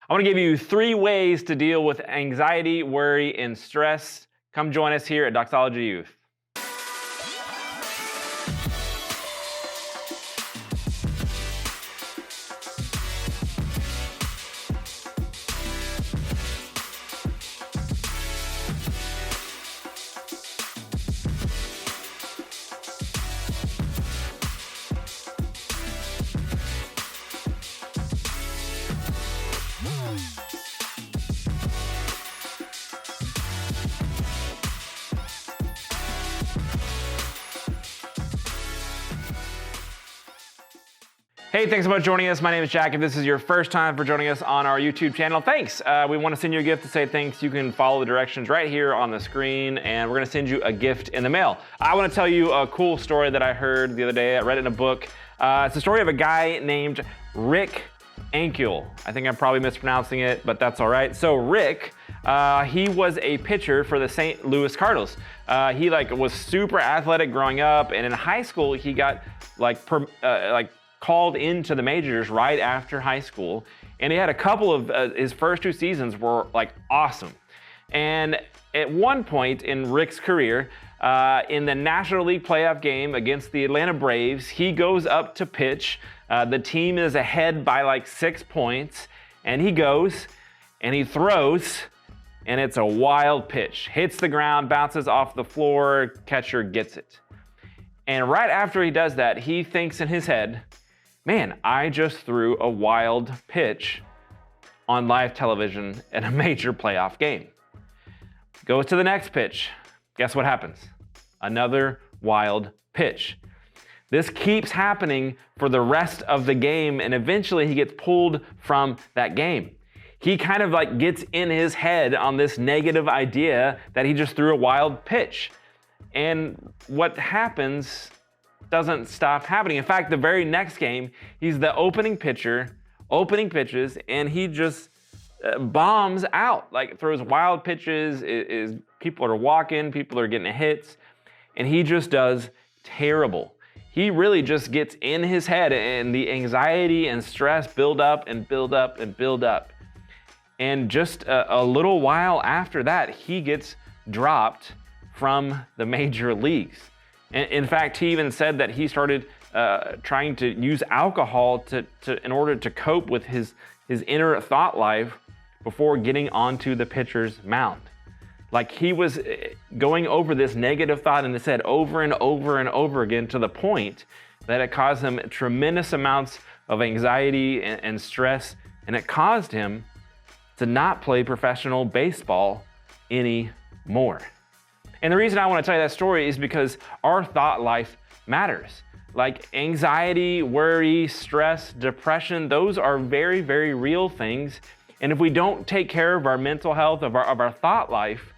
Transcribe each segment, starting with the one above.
I want to give you 3 ways to deal with anxiety, worry, and stress. Come join us here at Doxology Youth. Hey, thanks so much for joining us. My name is Jack. If this is your first time for joining us on our YouTube channel, thanks. We want to send you a gift to say thanks. You can follow the directions right here on the screen, and we're going to send you a gift in the mail. I want to tell you a cool story that I heard the other day. I read it in a book. It's the story of a guy named Rick Ankiel. I think I'm probably mispronouncing it, but that's all right. So Rick, he was a pitcher for the St. Louis Cardinals. He was super athletic growing up, and in high school he got called into the majors right after high school, and he had a couple of his first 2 seasons were awesome. And at one point in Rick's career, in the National League playoff game against the Atlanta Braves, he goes up to pitch. The team is ahead by 6 points, and he goes and he throws, and it's a wild pitch. Hits the ground, bounces off the floor, catcher gets it. And right after he does that, he thinks in his head, man, I just threw a wild pitch on live television in a major playoff game. Goes to the next pitch. Guess what happens? Another wild pitch. This keeps happening for the rest of the game, and eventually he gets pulled from that game. He kind of gets in his head on this negative idea that he just threw a wild pitch. And what happens doesn't stop happening. In fact, the very next game, he's the opening pitches, and he just bombs out, throws wild pitches, people are walking, people are getting hits, and he just does terrible. He really just gets in his head, and the anxiety and stress build up and build up and build up. And just a little while after that, he gets dropped from the major leagues. In fact, he even said that he started trying to use alcohol in order to cope with his inner thought life before getting onto the pitcher's mound. He was going over this negative thought in his head over and over and over again, to the point that it caused him tremendous amounts of anxiety and stress, and it caused him to not play professional baseball anymore. And the reason I want to tell you that story is because our thought life matters. Anxiety, worry, stress, depression, those are very, very real things. And if we don't take care of our mental health, of our thought life,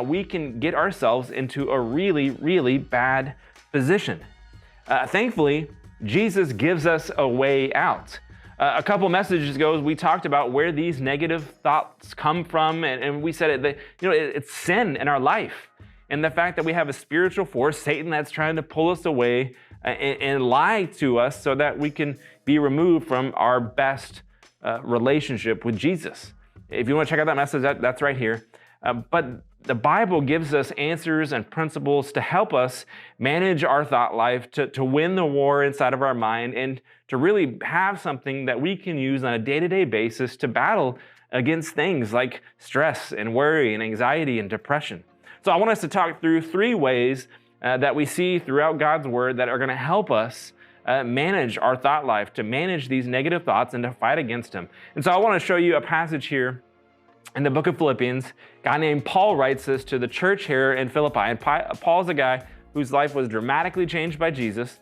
we can get ourselves into a really, really bad position. Thankfully, Jesus gives us a way out. A couple messages ago, we talked about where these negative thoughts come from, and we said it's sin in our life. And the fact that we have a spiritual force, Satan, that's trying to pull us away and lie to us so that we can be removed from our best relationship with Jesus. If you want to check out that message, that's right here. But the Bible gives us answers and principles to help us manage our thought life, to win the war inside of our mind, and to really have something that we can use on a day-to-day basis to battle against things like stress and worry and anxiety and depression. So I want us to talk through 3 ways that we see throughout God's Word that are going to help us manage our thought life, to manage these negative thoughts and to fight against them. And so I want to show you a passage here in the book of Philippians. A guy named Paul writes this to the church here in Philippi. And Paul's a guy whose life was dramatically changed by Jesus,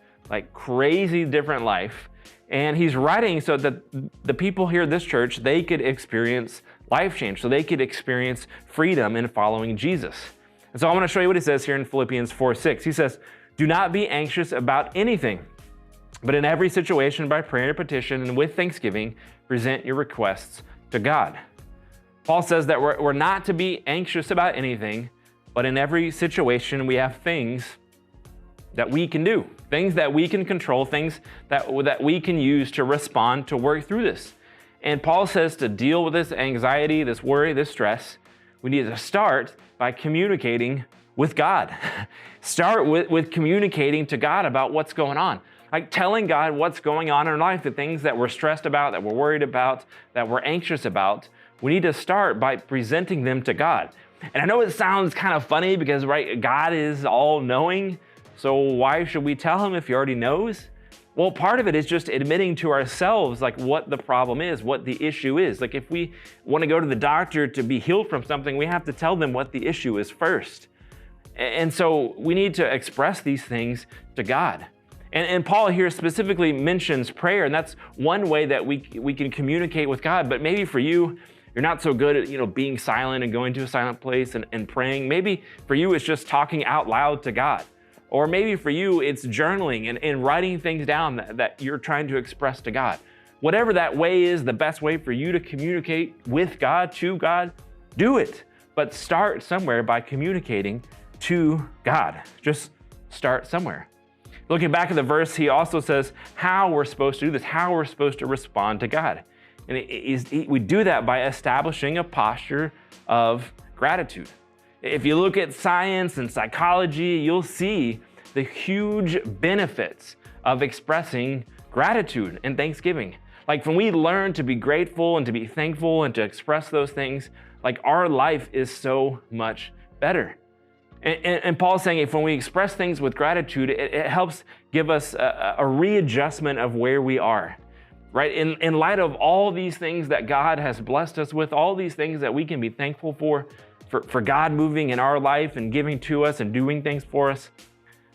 crazy different life. And he's writing so that the people here at this church, they could experience life change, so they could experience freedom in following Jesus. And so I want to show you what he says here in Philippians 4:6. He says, "Do not be anxious about anything, but in every situation by prayer and petition and with thanksgiving, present your requests to God." Paul says that we're not to be anxious about anything, but in every situation we have things that we can do, things that we can control, things that we can use to respond, to work through this. And Paul says to deal with this anxiety, this worry, this stress, we need to start by communicating with God. Start with communicating to God about what's going on. Like telling God what's going on in our life, the things that we're stressed about, that we're worried about, that we're anxious about. We need to start by presenting them to God. And I know it sounds kind of funny because, right, God is all-knowing, so why should we tell him if he already knows? Well, part of it is just admitting to ourselves like what the problem is, what the issue is. Like if we want to go to the doctor to be healed from something, we have to tell them what the issue is first. And so we need to express these things to God. And Paul here specifically mentions prayer, and that's one way that we can communicate with God. But maybe for you, you're not so good at being silent and going to a silent place and praying. Maybe for you, it's just talking out loud to God. Or maybe for you, it's journaling and writing things down that you're trying to express to God. Whatever that way is, the best way for you to communicate with God, to God, do it. But start somewhere by communicating to God. Just start somewhere. Looking back at the verse, he also says how we're supposed to do this, how we're supposed to respond to God. And we do that by establishing a posture of gratitude. If you look at science and psychology, you'll see the huge benefits of expressing gratitude and thanksgiving. Like when we learn to be grateful and to be thankful and to express those things, like our life is so much better. And Paul's saying if when we express things with gratitude, it helps give us a readjustment of where we are, right? In light of all these things that God has blessed us with, all these things that we can be thankful for God moving in our life and giving to us and doing things for us,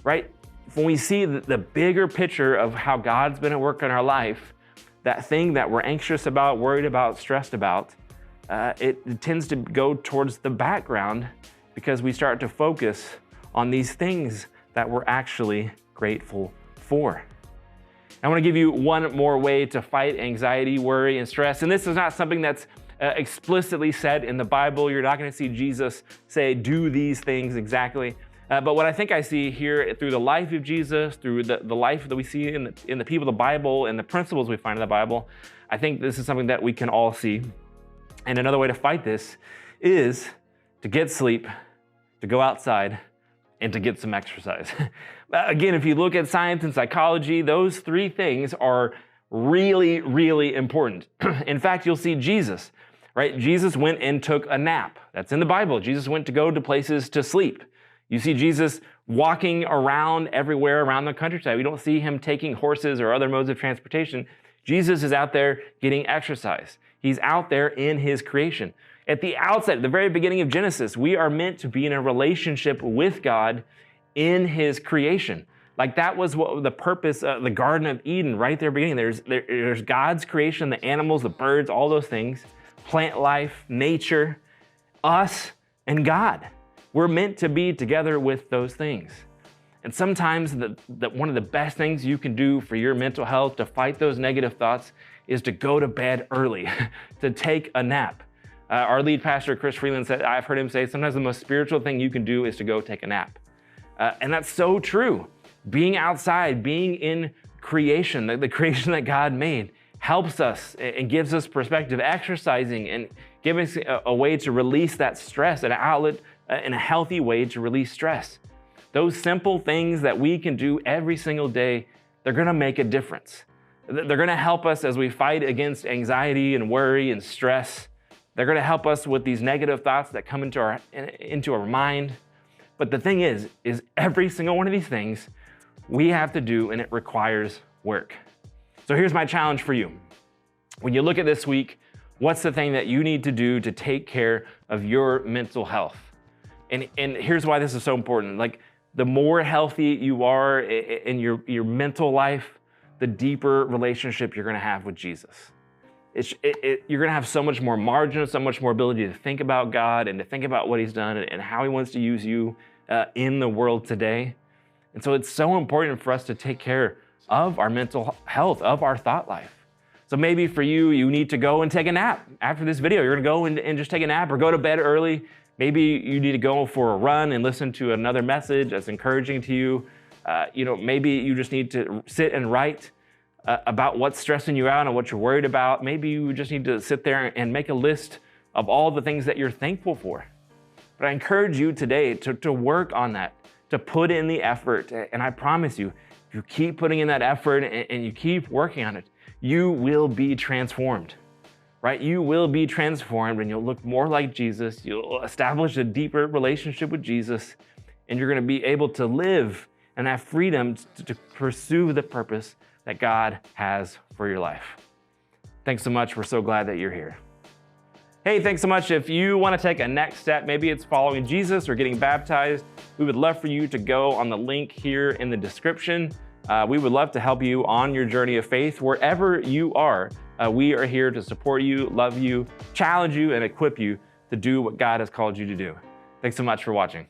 right? When we see the bigger picture of how God's been at work in our life, that thing that we're anxious about, worried about, stressed about, it tends to go towards the background because we start to focus on these things that we're actually grateful for. I want to give you one more way to fight anxiety, worry, and stress. And this is not something that's explicitly said in the Bible. You're not going to see Jesus say, do these things exactly. But what I think I see here through the life of Jesus, through the life that we see in the people of the Bible and the principles we find in the Bible, I think this is something that we can all see. And another way to fight this is to get sleep, to go outside, and to get some exercise. Again, if you look at science and psychology, those three things are really, really important. In fact, you'll see Jesus, right? Jesus went and took a nap. That's in the Bible. Jesus went to go to places to sleep. You see Jesus walking around everywhere around the countryside. We don't see him taking horses or other modes of transportation. Jesus is out there getting exercise. He's out there in his creation. At the outset, at the very beginning of Genesis, we are meant to be in a relationship with God in his creation. Like that was what the purpose of the Garden of Eden right there beginning. There's God's creation, the animals, the birds, all those things, plant life, nature, us, and God. We're meant to be together with those things. And sometimes one of the best things you can do for your mental health to fight those negative thoughts is to go to bed early, to take a nap. Our lead pastor, Chris Freeland, said, I've heard him say, sometimes the most spiritual thing you can do is to go take a nap. And that's so true. Being outside, being in creation, the creation that God made, helps us and gives us perspective. Exercising and giving us a way to release that stress, an outlet in a healthy way to release stress. Those simple things that we can do every single day, they're gonna make a difference. They're gonna help us as we fight against anxiety and worry and stress. They're gonna help us with these negative thoughts that come into our mind. But the thing is every single one of these things we have to do, and it requires work. So here's my challenge for you. When you look at this week, what's the thing that you need to do to take care of your mental health? And here's why this is so important. Like the more healthy you are in your mental life, the deeper relationship you're gonna have with Jesus. You're gonna have so much more margin, so much more ability to think about God and to think about what he's done and how he wants to use you in the world today. And so it's so important for us to take care of our mental health, of our thought life. So maybe for you, you need to go and take a nap. After this video, you're gonna go and just take a nap or go to bed early. Maybe you need to go for a run and listen to another message that's encouraging to you. Maybe you just need to sit and write. about what's stressing you out and what you're worried about. Maybe you just need to sit there and make a list of all the things that you're thankful for. But I encourage you today to work on that, to put in the effort. And I promise you, if you keep putting in that effort and you keep working on it, you will be transformed, right? You will be transformed and you'll look more like Jesus. You'll establish a deeper relationship with Jesus, and you're going to be able to live and have freedom to pursue the purpose that God has for your life. Thanks so much. We're so glad that you're here. Hey, thanks so much. If you want to take a next step, maybe it's following Jesus or getting baptized, we would love for you to go on the link here in the description. We would love to help you on your journey of faith wherever you are. We are here to support you, love you, challenge you, and equip you to do what God has called you to do. Thanks so much for watching.